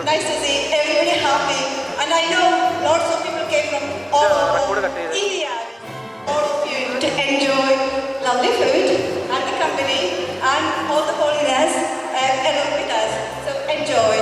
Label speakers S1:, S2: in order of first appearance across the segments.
S1: Nice to see everybody happy, and I know lots of people came from all over India. All of you to enjoy lovely food and the company and all the holiness along with us. So enjoy.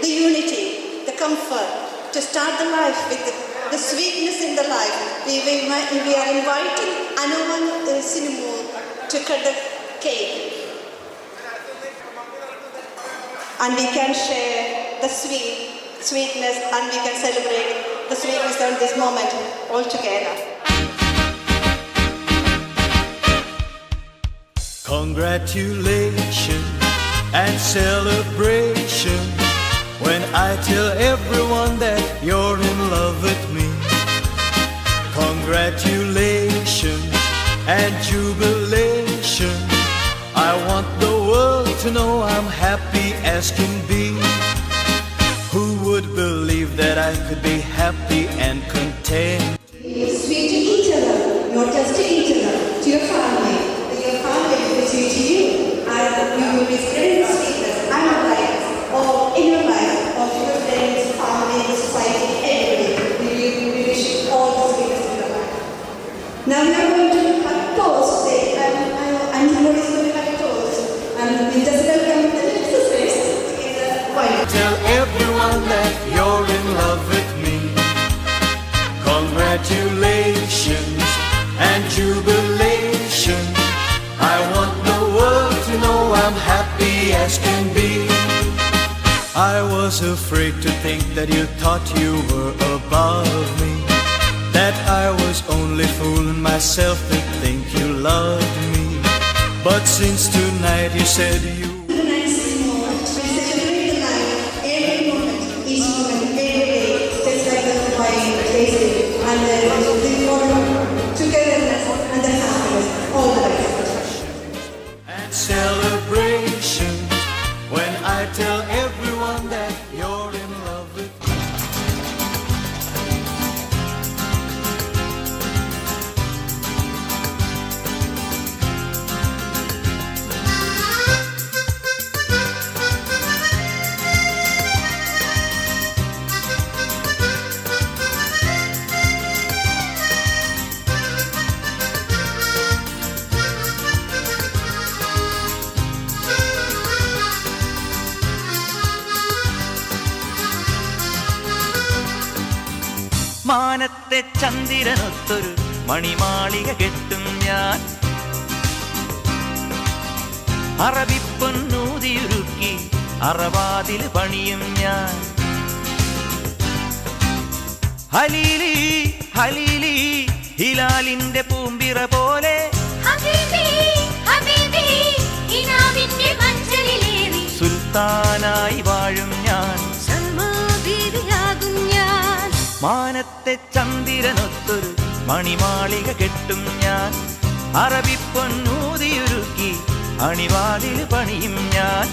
S1: The unity, the comfort, to start the life with the sweetness in the life. We are inviting Anuman Cinema to cut the cake. And we can share the sweetness, and we can celebrate the sweetness on this moment all together.
S2: Congratulations and celebration when I tell everyone that you're in love with me. Congratulations and jubilation. I want the world to know I'm happy as can be. Who would believe that I could be happy and content?
S1: You're sweet to each other, not just to each other, to your family. Your family is sweet to you, and you will be spreading sweetness and life all in your life, of your friends, family, society, everybody. We wish you all the sweetness in your life. Now we are going to have toast. And everybody is going to have toast. And we just welcome the little sisters in the choir.
S2: Tell everyone that you're in love with me. Congratulations and jubilation. I want the world to know I'm happy as can be. I was afraid to think that you thought you were above me, that I was only fooling myself to think you loved me. But since tonight you said you celebration when I tell everyone that you're in love with me.
S3: മാനത്തെ ചന്ദ്രനൊത്തൊരു മണിമാളിക കെട്ടും ഞാൻ, അറബിപ്പൊന്നൂതിയുരുക്കി അറവാതിൽ പണിയും ഞാൻ. ഹലീലി ഹലീലി ഹിലാലിന്റെ പൂമ്പിറ പോലെ സുൽത്താനായി വാഴും ഞാൻ, മാനത്തെ ചന്ദ്രനൊത്തൊരു മണിമാളിക കെട്ടും ഞാൻ. അറബിപ്പൊന്നൂതിയുരുക്കി അണിവാതിൽ പണിയും ഞാൻ.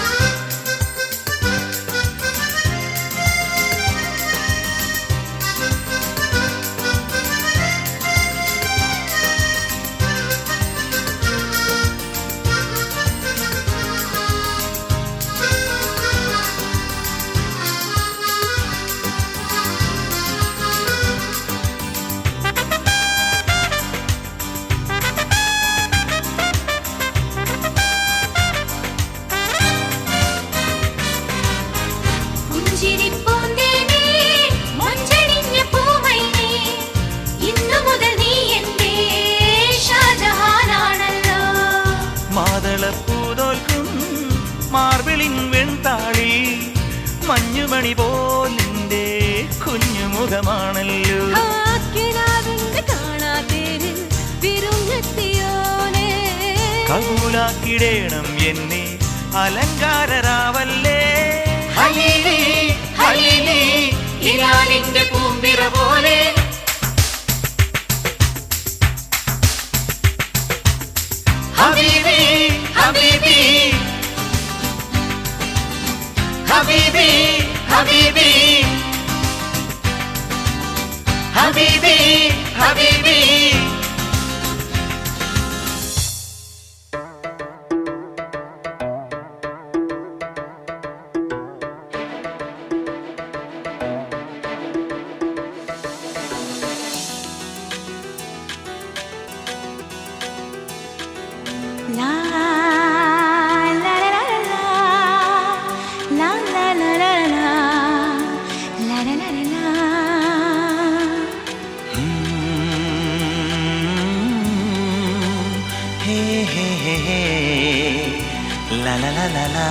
S3: മാർബിളിൻ വെൺതാളി മഞ്ഞുമണി പോലിന്റെ കുഞ്ഞുമുഖമാണല്ലോ. കബൂലാക്കിടേണം എന്നെ അലങ്കാരരാവല്ലേ. ഹലീലി ഹലീലി ഹിലാലിന്റെ പൂമ്പിറ പോലെ. ഹബീബി ഹബീബി ഹബീബി ഹബീബി ഹബീബി ഹബീബി.
S4: La la la la la la la la la la la la la la.
S3: Hey hey hey hey la la la la la.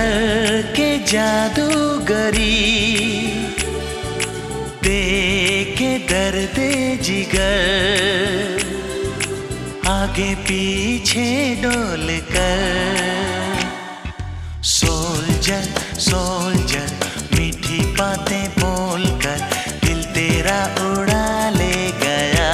S3: करके जादूगरी देके दर्द जिगर आगे पीछे डोल कर. सोल्जर सोल्जर मीठी बातें बोल कर दिल तेरा उड़ा ले गया.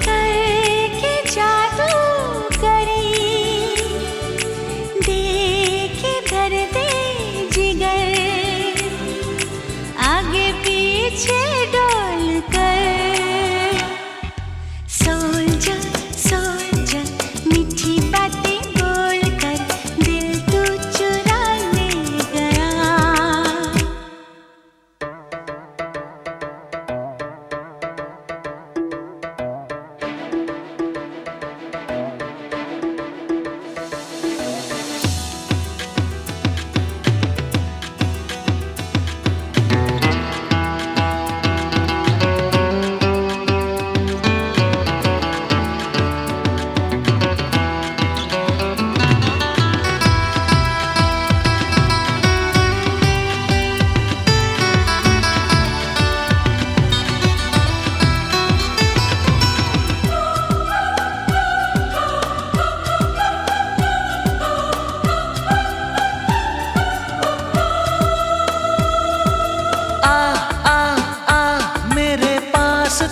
S4: करके जादूगरी पीछे डोल कर सोल्जर सोल्जर मीठी बातें बोल कर दिल तू चुरा ले गया।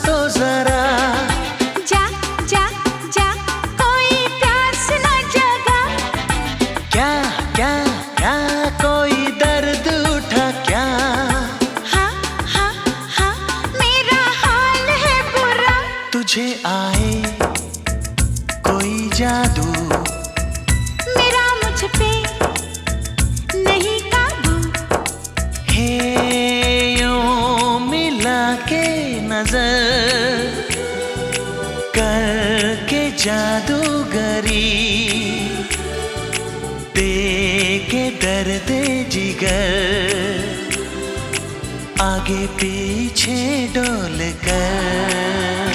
S3: तो जरा
S4: जा जा जा कोई प्यास न जगा।
S3: क्या क्या क्या कोई दर्द उठा क्या?
S4: हाँ हाँ हाँ मेरा हाल है बुरा।
S3: तुझे आए कोई जादू
S4: मेरा मुझ पे नहीं काबू।
S3: है यूं मिला के नजर करके जादूगरी दे के दर्द जिगर आगे पीछे डोल कर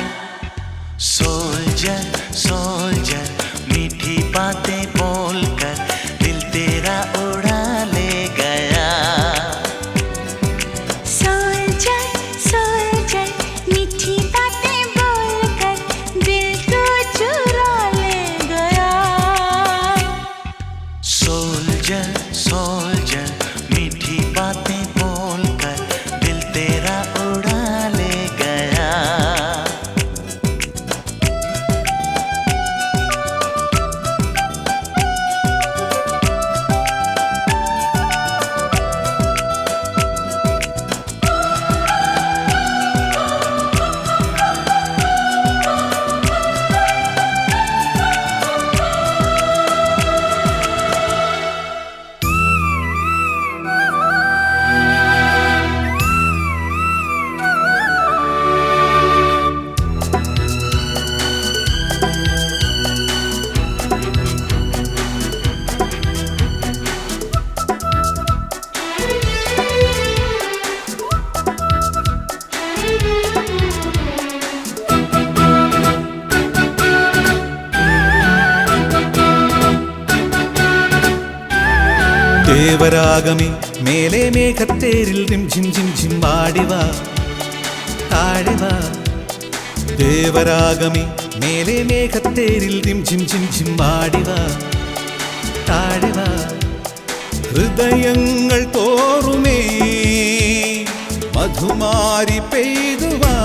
S3: सोल्जर सोल्जर मीठी बातें बोल कर दिल तेरा उड़ा ले गया।
S4: सोल्जर सोल्जर मीठी बातें बोल कर दिल को चुरा ले गया।
S3: सोल्जर सोल्जर मीठी बातें बोल कर दिल तेरा उड़ा ले गया।
S5: ദേവരാഗമേ മേലെ മേഘത്തേരിൽ റിം ঝിം ঝിം ঝിം ആടിവാ താഴെവാ. ദേവരാഗമേ മേലെ മേഘത്തേരിൽ റിം ঝിം ঝിം ঝിം ആടിവാ താഴെവാ. ഹൃദയങ്ങൾ തോറുമേ മധുമാരി പെയ്തുവാ.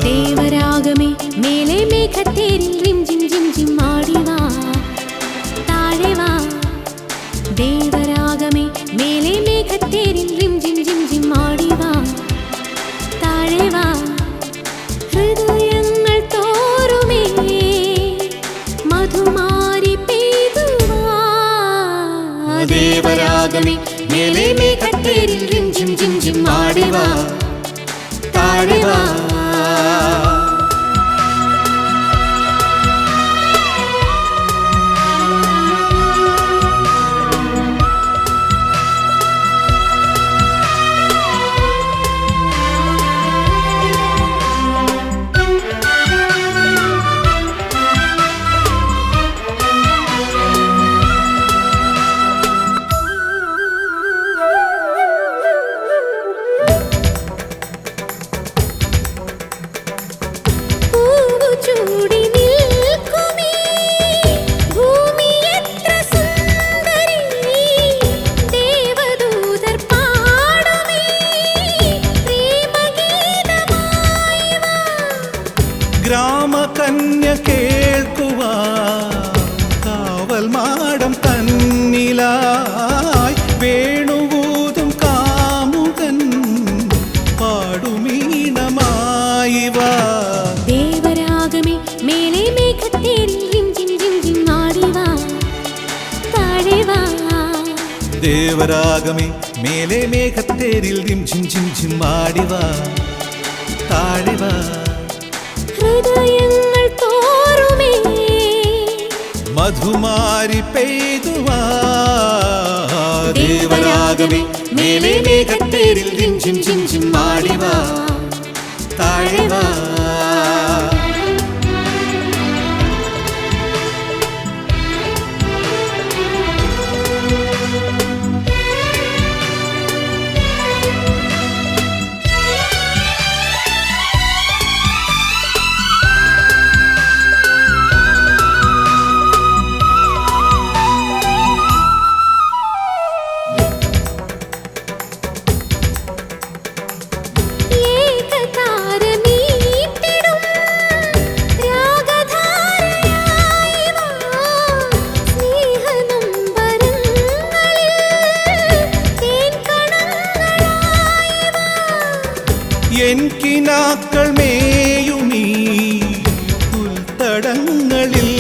S4: ദേവരാഗമേ മേലെ മേഘത്തേരിൽ റിം ജിം ജിം ജിം ആടിവാ താഴെവാ. ദേവരാഗമേ മേലെ മേഘത്തേരിൽ റിം ജിം ജിം ജിം ആടിവാ താഴെവാ. ഹൃദയങ്ങൾ തോറുമേ മധുമാരി പെയ്തുവാ. ദേവരാഗമേ മേലെ മേഘത്തേരിൽ റിം ജിം ജിം ജിം ആടിവാ താഴെവാ.
S5: ഗ്രാമകന്യ കേൾക്കുവാ കാവൽ മാടം തന്നിലായി വേണുവൂതും കാമുകൻ ദേവരാഗമേ മേലെ മേഘത്തേരിൽ റിം ഝിം ഝിം ഝിം ആടിവാ താഴെവാ
S4: ഹൃദയങ്ങൾ തോറുമേ
S5: മധുമാരി പെയ്തുവാ ദേവരാഗമേ മേലെ മേഘത്തേരിൽ റിം ഝിം ഝിം ഝിം ആടിവാ താഴെവാ എൻകിനാക്കൾ മേയുമീ പുൽത്തടങ്ങളിൽ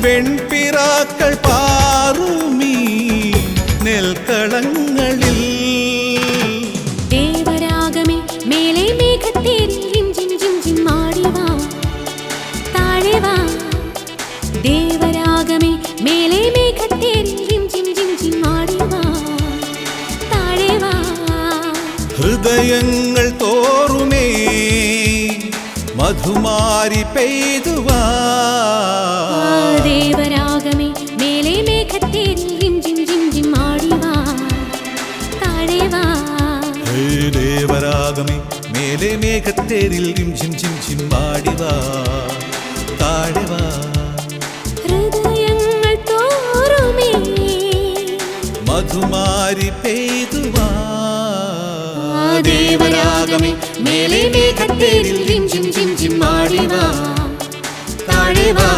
S5: വെൺപിറാക്കൾ പാറുമീ നെൽക്കളങ്ങളിൽ
S4: ദേവരാഗമേ മേലെ മേഘത്തേരിൽ റിം ജിം ജിം ജിം ആടിവാ താഴെവാ ദേവരാഗമേ മേലെ മേഘത്തേരിൽ റിം ജിം ജിം ജിം ആടിവാ താഴെവാ
S5: ഹൃദയങ്ങൾ തോറുമേ മധുമാരി പെയ്തുവാ
S4: ദേവരാഗമേ മേലെ മേഘത്തേരിൽ റിം ജിം ജിം ജിം ആടിവാ താഴെവാ
S5: ദേവരാഗമേ മേലെ മേഘത്തേരിൽ റിം ഝിം ഝിം ഝിം ആടിവാ താഴെവാ
S4: ഹൃദയങ്ങൾ തോറുമേ
S5: മധുമാരി പെയ്തുവാ
S4: ദേവരാഗമേ മേലെ മേഘത്തേരിൽ റിം ജിം ജിം ജിം ആടിവാ താഴെവാ